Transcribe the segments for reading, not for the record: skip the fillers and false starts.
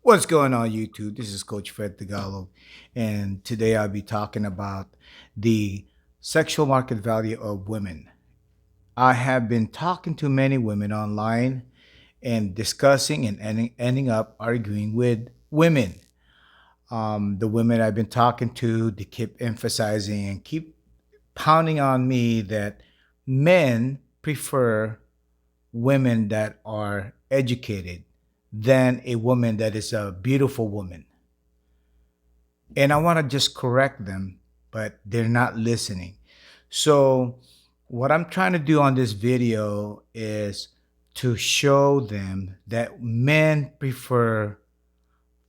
What's going on, YouTube? This is Coach Fred Tagalog, and today I'll be talking about the sexual market value of women. I have been talking to many women online and discussing and ending up arguing with women. The women I've been talking to, they keep emphasizing and keep pounding on me that men prefer women that are educated than a woman that is a beautiful woman. And I want to just correct them, but they're not listening. So, what I'm trying to do on this video is to show them that men prefer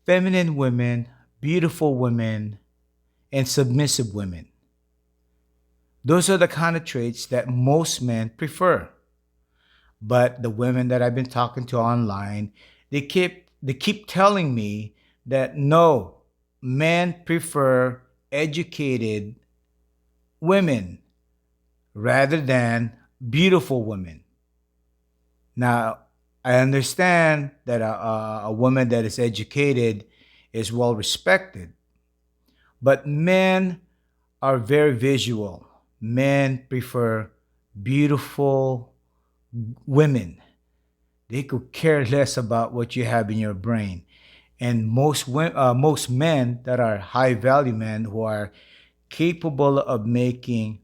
feminine women, beautiful women, and submissive women. Those are the kind of traits that most men prefer. But the women that I've been talking to online, they keep telling me that no, men prefer educated women rather than beautiful women. Now, I understand that a woman that is educated is well respected, but men are very visual. Men prefer beautiful women. They could care less about what you have in your brain. And most men that are high value men who are capable of making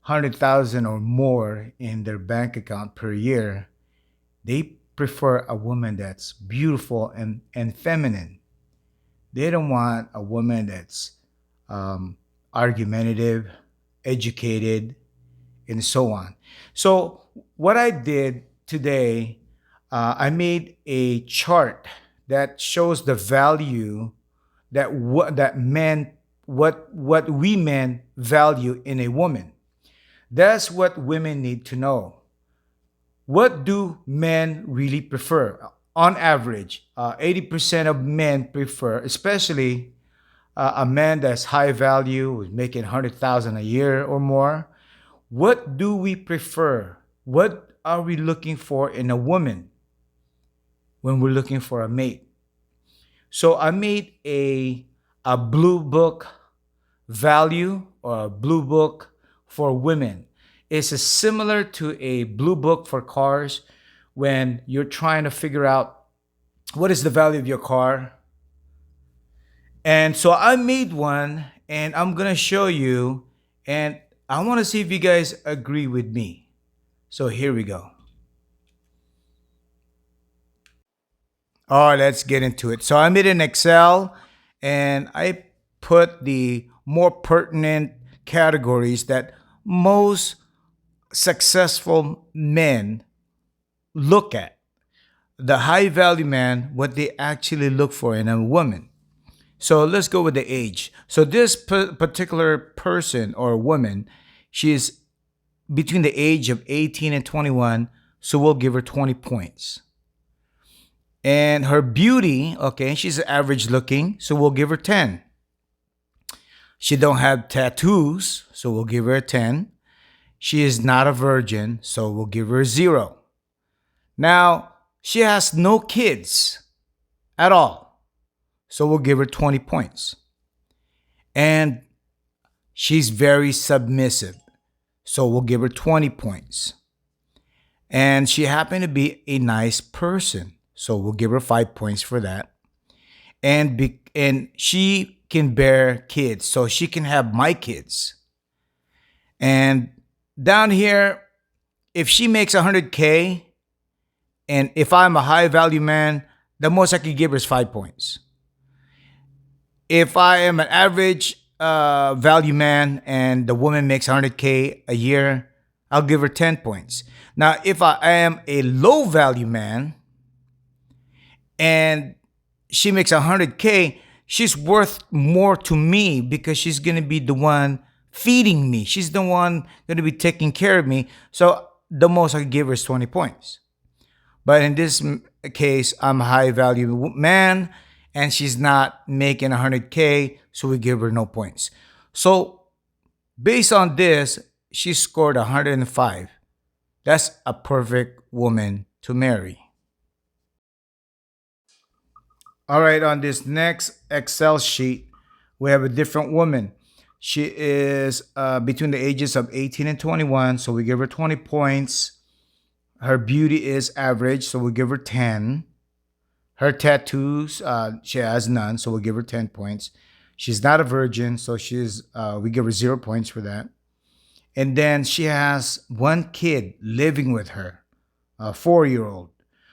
100,000 or more in their bank account per year, they prefer a woman that's beautiful and feminine. They don't want a woman that's um, argumentative, educated, and so on. So what I did today, I made a chart that shows the value that men what we men value in a woman. That's what women need to know. What do men really prefer? On average, 80% of men prefer, especially a man that's high value, who's making 100,000 a year or more. What do we prefer? What are we looking for in a woman when we're looking for a mate? So I made a blue book value or a blue book for women. It's similar to a blue book for cars when you're trying to figure out what is the value of your car. And so I made one and I'm going to show you, and I want to see if you guys agree with me. So here we go. All right, let's get into it. So I made an Excel and I put the more pertinent categories that most successful men look at. The high value man, what they actually look for in a woman. So let's go with the age. So this particular person or woman, she is between the age of 18 and 21, so we'll give her 20 points. And her beauty, okay, she's average looking, so we'll give her 10. She don't have tattoos, so we'll give her a 10. She is not a virgin, so we'll give her a 0. Now, she has no kids at all, so we'll give her 20 points. And she's very submissive, so we'll give her 20 points. And she happened to be a nice person, so we'll give her 5 points for that. And she can bear kids, so she can have my kids. And down here, if she makes 100K, and if I'm a high value man, the most I could give her is 5 points. If I am an average value man and the woman makes 100K a year, I'll give her 10 points. Now, if I am a low value man and she makes 100K, she's worth more to me because she's going to be the one feeding me. She's the one going to be taking care of me. So the most I can give her is 20 points. But in this case, I'm a high value man and she's not making 100K, so we give her no points. So based on this, she scored 105. That's a perfect woman to marry. All right, on this next Excel sheet, we have a different woman. She is between the ages of 18 and 21, so we give her 20 points. Her beauty is average, so we give her 10. Her tattoos, she has none, so we'll give her 10 points. She's not a virgin, so we give her 0 points for that. And then she has one kid living with her, a 4-year old.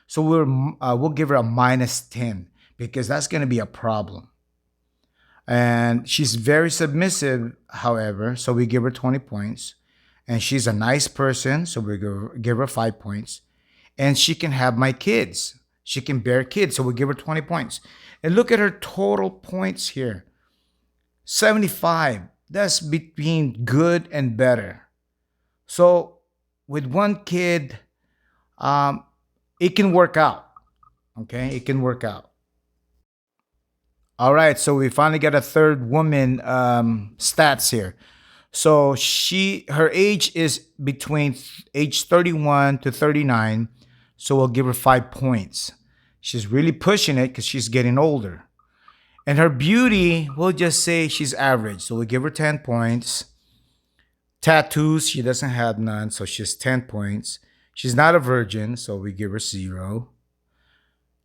So we'll give her a -10 because that's going to be a problem. And she's very submissive, however, so we give her 20 points. And she's a nice person, so give her 5 points. And she can have my kids. She can bear kids, so we give her 20 points. And look at her total points here, 75. That's between good and better. So with one kid, um, it can work out. Okay, it can work out. All right, so we finally got a third woman stats here. So her age is between age 31 to 39. So we'll give her 5 points. She's really pushing it because she's getting older. And her beauty, we'll just say she's average. So we'll give her 10 points. Tattoos, she doesn't have none. So she's 10 points. She's not a virgin. So we give her 0.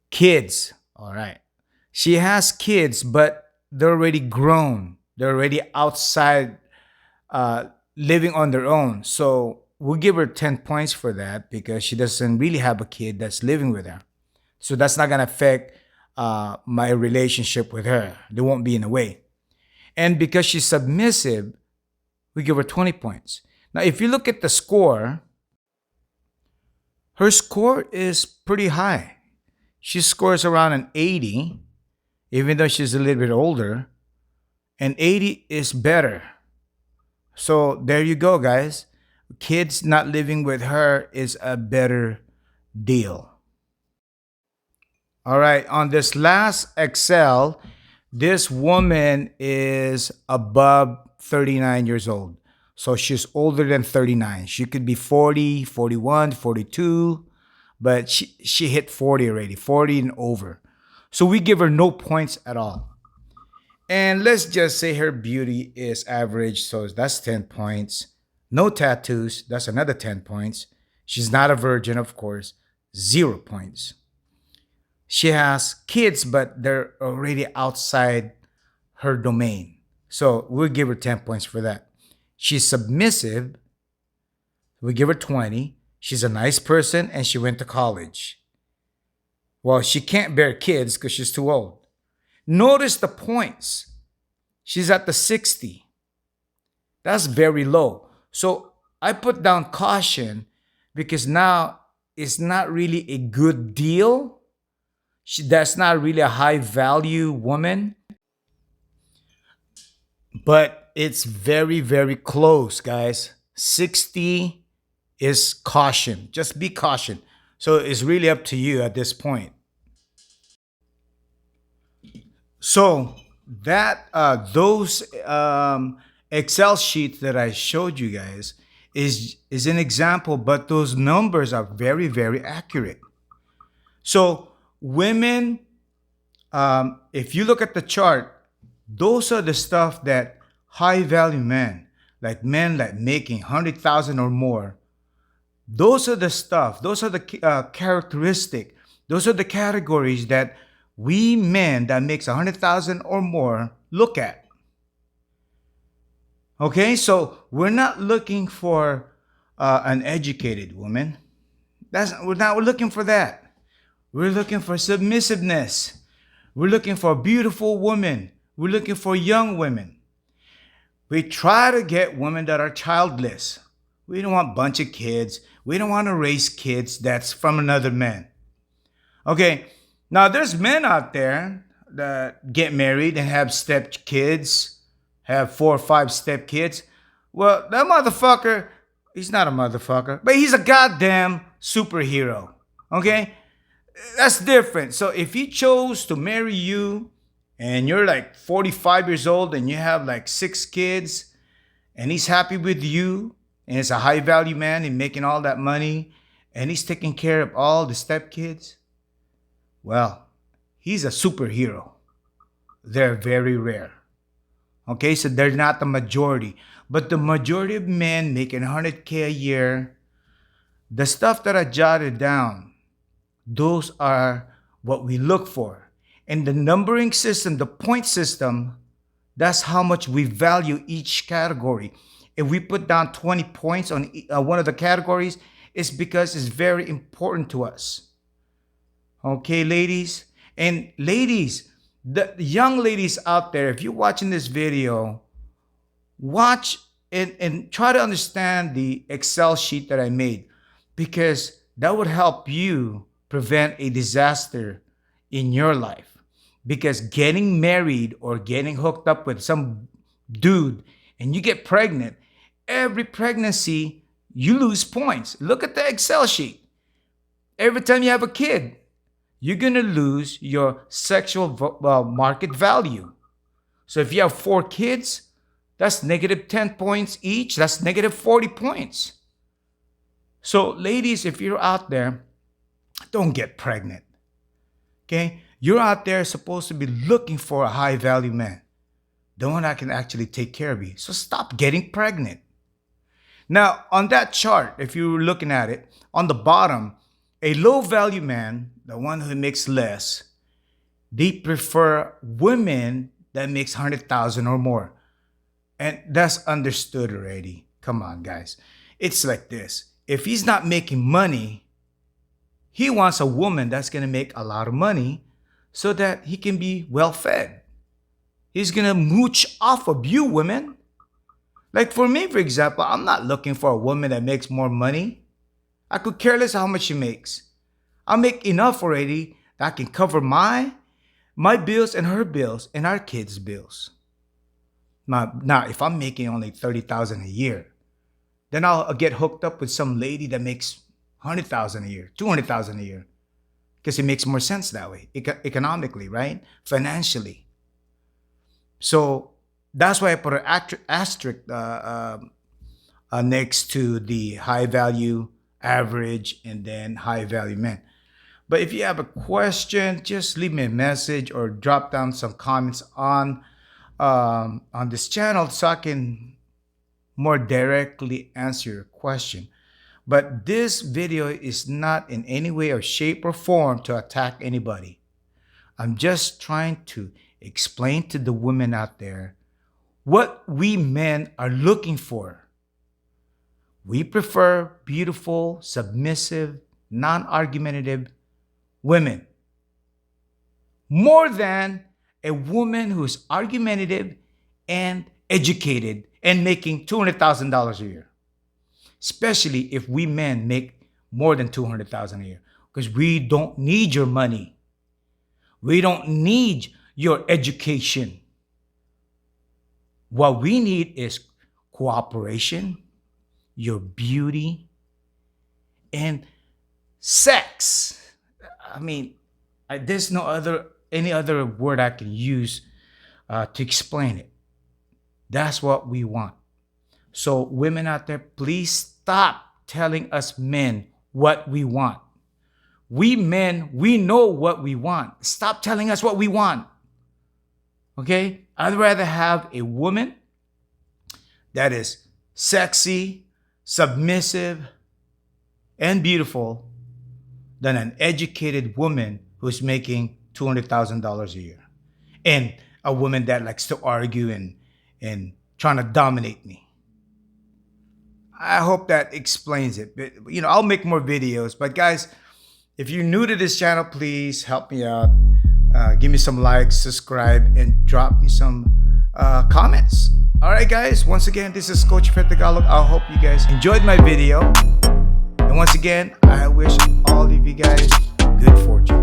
Kids, all right. She has kids, but they're already grown. They're already outside living on their own. So we'll give her 10 points for that because she doesn't really have a kid that's living with her. So that's not going to affect my relationship with her. They won't be in the way. And because she's submissive, we give her 20 points. Now, if you look at the score, her score is pretty high. She scores around an 80, even though she's a little bit older. And 80 is better. So there you go, guys. Kids not living with her is a better deal. All right, on this last Excel, this woman is above 39 years old. So she's older than 39. She could be 40, 41, 42, but she hit 40 already, 40 and over. So we give her no points at all. And let's just say her beauty is average, so that's 10 points. No tattoos, that's another 10 points. She's not a virgin, of course, 0 points. She has kids, but they're already outside her domain. So we'll give her 10 points for that. She's submissive. We give her 20. She's a nice person and she went to college. Well, she can't bear kids because she's too old. Notice the points. She's at the 60. That's very low. So I put down caution because now it's not really a good deal. That's not really a high value woman, but it's very, very close, guys. 60 is caution. Just be caution. So it's really up to you at this point. So that those Excel sheets that I showed you guys is an example, but those numbers are very, very accurate. So women, if you look at the chart, those are the stuff that high value men like making 100,000 or more. Those are the stuff. Those are the characteristic. Those are the categories that we men that makes 100,000 or more look at. Okay, so we're not looking for an educated woman. We're looking for that. We're looking for submissiveness. We're looking for a beautiful woman. We're looking for young women. We try to get women that are childless. We don't want a bunch of kids. We don't want to raise kids that's from another man. Okay, now there's men out there that get married and have step kids, have 4 or 5 step kids. Well, that motherfucker, he's not a motherfucker, but he's a goddamn superhero. Okay? That's different. So if he chose to marry you and you're like 45 years old and you have like 6 kids and he's happy with you and he's a high value man and making all that money and he's taking care of all the step kids, well, he's a superhero. They're very rare. Okay, so they're not the majority. But the majority of men making 100K a year, the stuff that I jotted down, those are what we look for. And the numbering system, the point system, that's how much we value each category. If we put down 20 points on one of the categories, it's because it's very important to us. Okay, ladies? And ladies, the young ladies out there, if you're watching this video, watch and try to understand the Excel sheet that I made, because that would help you prevent a disaster in your life. Because getting married or getting hooked up with some dude and you get pregnant, every pregnancy you lose points. Look at the Excel sheet. Every time you have a kid, you're gonna lose your sexual market value. So if you have 4 kids, that's negative 10 points each. That's negative 40 points. So ladies, if you're out there, don't get pregnant. Okay? You're out there supposed to be looking for a high value man, the one that can actually take care of you. So stop getting pregnant. Now, on that chart, if you're looking at it, on the bottom, a low value man, the one who makes less, they prefer women that makes 100,000 or more. And that's understood already. Come on, guys. It's like this. If he's not making money, he wants a woman that's going to make a lot of money so that he can be well fed. He's going to mooch off of you, women. Like for me, for example, I'm not looking for a woman that makes more money. I could care less how much she makes. I make enough already that I can cover my bills and her bills and our kids' bills. Now, if I'm making only 30,000 a year, then I'll get hooked up with some lady that makes 100,000 a year, 200,000 a year, because it makes more sense that way, economically, right? Financially. So that's why I put an asterisk next to the high value, average, and then high value men. But if you have a question, just leave me a message or drop down some comments on this channel so I can more directly answer your question. But this video is not in any way or shape or form to attack anybody. I'm just trying to explain to the women out there what we men are looking for. We prefer beautiful, submissive, non-argumentative women more than a woman who's argumentative and educated and making $200,000 a year. Especially if we men make more than $200,000 a year, because we don't need your money. We don't need your education. What we need is cooperation, your beauty, and sex. I mean, there's any other word I can use to explain it. That's what we want. So women out there, please stop telling us men what we want. We men, we know what we want. Stop telling us what we want. Okay? I'd rather have a woman that is sexy, submissive, and beautiful than an educated woman who's making $200,000 a year. And a woman that likes to argue and trying to dominate me. I hope that explains it. But, I'll make more videos. But guys, if you're new to this channel, please help me out. Give me some likes, subscribe, and drop me some comments. All right, guys. Once again, this is Coach Fred Tagalog. I hope you guys enjoyed my video. And once again, I wish all of you guys good fortune.